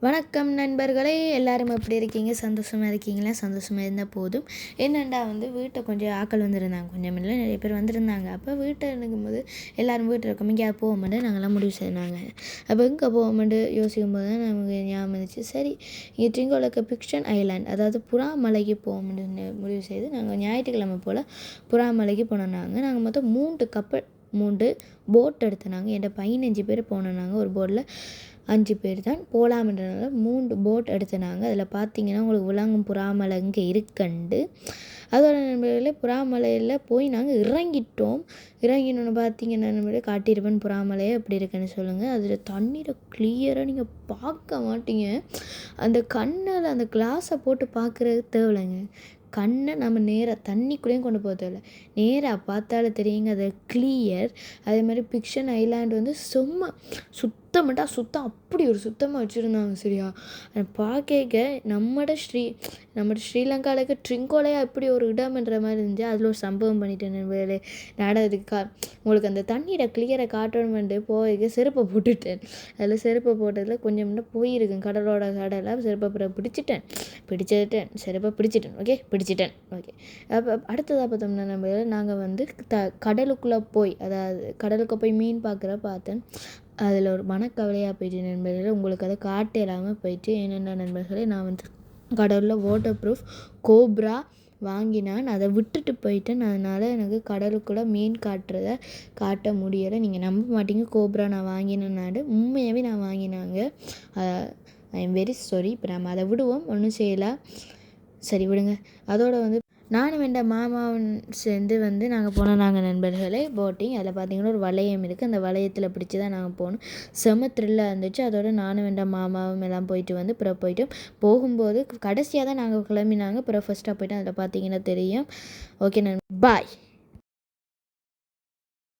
வணக்கம் நண்பர்களே, எல்லாரும் எப்படி இருக்கீங்க? சந்தோஷமாக இருக்கீங்களா? சந்தோஷமாக இருந்தால் போதும். என்னென்னா வீட்டை கொஞ்சம் ஆக்கள் வந்திருந்தாங்க, கொஞ்சம் இல்லை நிறைய பேர் வந்திருந்தாங்க. அப்போ வீட்டை இருக்கும்போது எல்லோரும் வீட்டில் இருக்கோம், இங்கேயாவது போவோம்ட்டு நாங்கள்லாம் முடிவு செய்தாங்க. அப்போ எங்கே போவோம்ட்டு யோசிக்கும் போது தான் நமக்கு ஞாபகம் வந்துச்சு, சரி இங்கே ட்ரிங்கோலுக்கு பிக்ஷன் ஐலாண்ட், அதாவது புறா மலைக்கு போவோம்ட்டு முடிவு செய்து நாங்கள் ஞாயிற்றுக்கிழமை போல் புறா மலைக்கு போனோம். நாங்கள் மொத்தம் 3 போட் எடுத்தோம். என்கிட்ட 15 பேர் போனோம். ஒரு போட்டில் 5 பேர் தான் போகலாம்ன்றனால 3 போட் எடுத்தனாங்க. அதில் பார்த்தீங்கன்னா உங்களுக்கு விலங்கும் புறாமலை இங்கே இருக்குண்டு. அதோட நண்பர்களே, புறாமலையில் போய் நாங்கள் இறங்கினோன்னு பார்த்தீங்கன்னா நண்பர்களே, காட்டியிருப்பேன் புறாமலையை எப்படி இருக்குன்னு சொல்லுங்கள். அதில் தண்ணீரை கிளியராக நீங்கள் பார்க்க மாட்டீங்க. அந்த கண்ணில் அந்த கிளாஸை போட்டு பார்க்குறது தேவையில்லைங்க. கண்ணை நம்ம நேராக தண்ணிக்குள்ளேயும் கொண்டு போக தேவையில்ல, நேராக பார்த்தாலும் தெரியுங்க அது கிளியர். அதே மாதிரி பிக்ஷன் ஐலாண்டு சுத்தம் அப்படி ஒரு சுத்தமாக வச்சுருந்தாங்க. சரியா, அதை பார்க்க நம்மட ஸ்ரீலங்காவுக்கு ட்ரிங்கோலே அப்படி ஒரு இடம்ன்ற மாதிரி இருந்துச்சு. அதில் ஒரு சம்பவம் பண்ணிட்டேன் வேலை நடக்கிறதுக்கு. உங்களுக்கு அந்த தண்ணியை கிளியரை காட்டணுமெண்டு போய் செருப்பை போட்டுட்டேன். அதில் செருப்பை போட்டதில் கொஞ்சம் போயிருக்கேன், கடலாக செருப்பை பிடிச்சிட்டேன். செருப்பை பிடிச்சிட்டேன். ஓகே. அப்போ அடுத்ததாக பார்த்தோம்னா நாங்கள் கடலுக்குள்ளே போய், அதாவது கடலுக்கு போய் மீன் பார்த்தேன். அதில் ஒரு மனக்கவலையாக போயிட்டு நண்பர்களே, உங்களுக்கு அதை காட்ட இல்லாமல் போயிட்டு. என்னென்ன நண்பர்களே, நான் கடலில் வாட்டர் ப்ரூஃப் கோப்ரா வாங்கினான், அதை விட்டுட்டு போயிட்டேன். அதனால் எனக்கு கடலுக்குள்ளே மீன் காட்ட முடியலை. நீங்கள் நம்ப மாட்டீங்க, கோப்ரா நான் வாங்கினேன்னாடு உண்மையாகவே நான் வாங்கினாங்க. I am very sorry. இப்போ நம்ம அதை விடுவோம், ஒன்றும் செய்யலாம். சரி விடுங்க. அதோடு நானும் என் மாமாவும் சேர்ந்து நாங்கள் போனோம். நண்பர்களே போட்டிங், அதில் பார்த்தீங்கன்னா ஒரு வளையம் இருக்குது. அந்த வளையத்தில் பிடிச்சி தான் நாங்கள் போனோம். செம த்ரில்லாக இருந்துச்சு. அதோட நானும் என் மாமாவும் எல்லாம் போயிட்டு போகும்போது கடைசியாக தான் நாங்கள் கிளம்பினாங்க. அப்புறம் ஃபஸ்ட்டாக போய்ட்டு அதில் பார்த்தீங்கன்னா தெரியும். Okay bye.